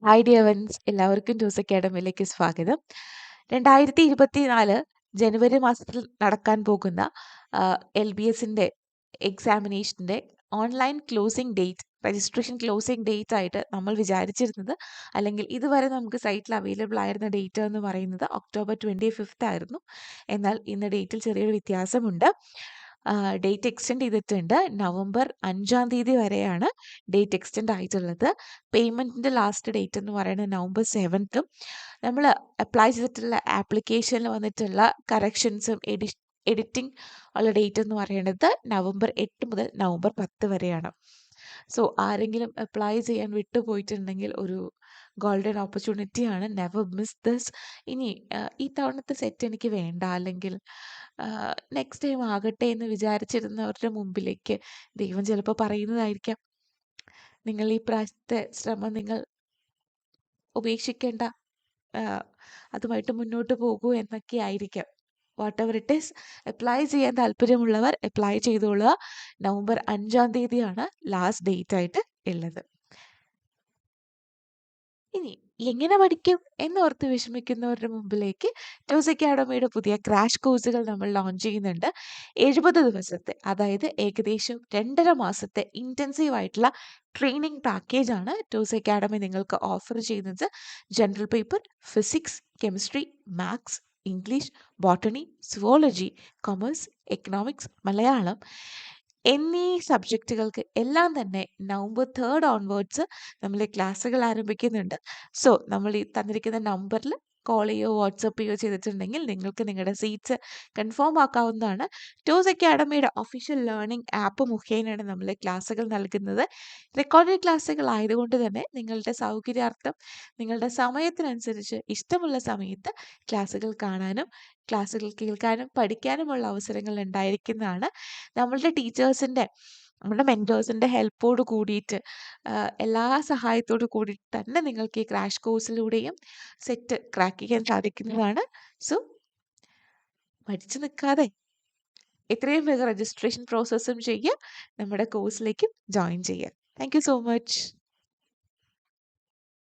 Hi ഡിയവൻസ്, എല്ലാവർക്കും two's അക്കാഡമിയിലേക്ക് സ്വാഗതം. 2024 ജനുവരി മാസത്തിൽ നടക്കാൻ പോകുന്ന LBSൻ്റെ എക്സാമിനേഷൻ്റെ online closing date, registration closing date ആയിട്ട് നമ്മൾ വിചാരിച്ചിരുന്നത്, അല്ലെങ്കിൽ ഇതുവരെ നമുക്ക് സൈറ്റിൽ അവൈലബിൾ ആയിരുന്ന ഡേറ്റ് എന്ന് പറയുന്നത് October 25 ആയിരുന്നു. എന്നാൽ ഇന്ന് ഡേറ്റിൽ ചെറിയൊരു വ്യത്യാസമുണ്ട്. ഡേറ്റ് എക്സ്റ്റെൻഡ് ചെയ്തിട്ടുണ്ട്. നവംബർ 5 വരെയാണ് ഡേറ്റ് എക്സ്റ്റെൻഡ് ആയിട്ടുള്ളത്. പേയ്മെൻറ്റിൻ്റെ ലാസ്റ്റ് ഡേറ്റ് എന്ന് പറയുന്നത് November 7. നമ്മൾ അപ്ലൈ ചെയ്തിട്ടുള്ള ആപ്ലിക്കേഷനിൽ വന്നിട്ടുള്ള കറക്ഷൻസും എഡിറ്റിംഗ് ഉള്ള ഡേറ്റ് എന്ന് പറയുന്നത് November 8 മുതൽ November 10 വരെയാണ്. സോ ആരെങ്കിലും അപ്ലൈ ചെയ്യാൻ വിട്ടുപോയിട്ടുണ്ടെങ്കിൽ ഒരു ഗോൾഡൻ ഓപ്പർച്യൂണിറ്റിയാണ്. Never miss this. ഇനി ഈ തവണത്തെ സെറ്റ് എനിക്ക് വേണ്ട, അല്ലെങ്കിൽ നെക്സ്റ്റ് ടൈം ആകട്ടെ എന്ന് വിചാരിച്ചിരുന്നവരുടെ മുമ്പിലേക്ക് ദൈവം ചിലപ്പോൾ പറയുന്നതായിരിക്കാം, നിങ്ങൾ ഈ പ്രാവശ്യത്തെ ശ്രമം നിങ്ങൾ ഉപേക്ഷിക്കേണ്ട, അതുമായിട്ട് മുന്നോട്ട് പോകൂ എന്നൊക്കെ ആയിരിക്കാം. What ever it is, apply ചെയ്യാൻ താല്പര്യമുള്ളവർ അപ്ലൈ ചെയ്തോളുക. November 5 ലാസ്റ്റ് ഡേറ്റ് ആയിട്ട് ഉള്ളത്. ഇനി എങ്ങനെ പഠിക്കും എന്നോർത്ത് വിഷമിക്കുന്നവരുടെ മുമ്പിലേക്ക് ടൂസ് അക്കാഡമിയുടെ പുതിയ ക്രാഷ് കോഴ്സുകൾ നമ്മൾ ലോഞ്ച് ചെയ്യുന്നുണ്ട്. 70 ദിവസത്തെ, അതായത് ഏകദേശം 2.5 മാസത്തെ ഇൻറ്റൻസീവ് ആയിട്ടുള്ള ട്രെയിനിങ് പാക്കേജാണ് ടൂസ് അക്കാഡമി നിങ്ങൾക്ക് ഓഫർ ചെയ്യുന്നത്. General paper, physics, chemistry, maths, English, botany, zoology, commerce, economics, Malayalam എന്നീ സബ്ജക്റ്റുകൾക്ക് എല്ലാം തന്നെ November 3 ഓൺവേർഡ്സ് നമ്മൾ ക്ലാസ്സുകൾ ആരംഭിക്കുന്നുണ്ട്. സോ നമ്മൾ ഈ തന്നിരിക്കുന്ന നമ്പറിൽ കോൾ ചെയ്യോ വാട്സപ്പ് ചെയ്യോ ചെയ്തിട്ടുണ്ടെങ്കിൽ നിങ്ങൾക്ക് നിങ്ങളുടെ സീറ്റ്സ് കൺഫേം ആക്കാവുന്നതാണ്. ടൂസ് അക്കാഡമിയുടെ ഒഫീഷ്യൽ ലേണിംഗ് ആപ്പ് മുഖേനയാണ് നമ്മൾ ക്ലാസ്സുകൾ നൽകുന്നത്. റെക്കോർഡഡ് ക്ലാസ്സുകൾ ആയതുകൊണ്ട് തന്നെ നിങ്ങളുടെ സൗകര്യാർത്ഥം, നിങ്ങളുടെ സമയത്തിനനുസരിച്ച് ഇഷ്ടമുള്ള സമയത്ത് ക്ലാസ്സുകൾ കാണാനും ക്ലാസ്സുകൾ കേൾക്കാനും പഠിക്കാനുമുള്ള അവസരങ്ങൾ ഉണ്ടായിരിക്കുന്നതാണ്. നമ്മളുടെ ടീച്ചേഴ്സിൻ്റെ, നമ്മുടെ മെൻറ്റേഴ്സിൻ്റെ ഹെൽപ്പോട് കൂടിയിട്ട്, എല്ലാ സഹായത്തോടു കൂടി തന്നെ നിങ്ങൾക്ക് ഈ ക്രാഷ് കോഴ്സിലൂടെയും സെറ്റ് ക്രാക്ക് ചെയ്യാൻ സാധിക്കുന്നതാണ്. സോ മടിച്ചു നിൽക്കാതെ എത്രയും വേഗം രജിസ്ട്രേഷൻ പ്രോസസ്സും ചെയ്യുക, നമ്മുടെ കോഴ്സിലേക്കും ജോയിൻ ചെയ്യുക. Thank you so much.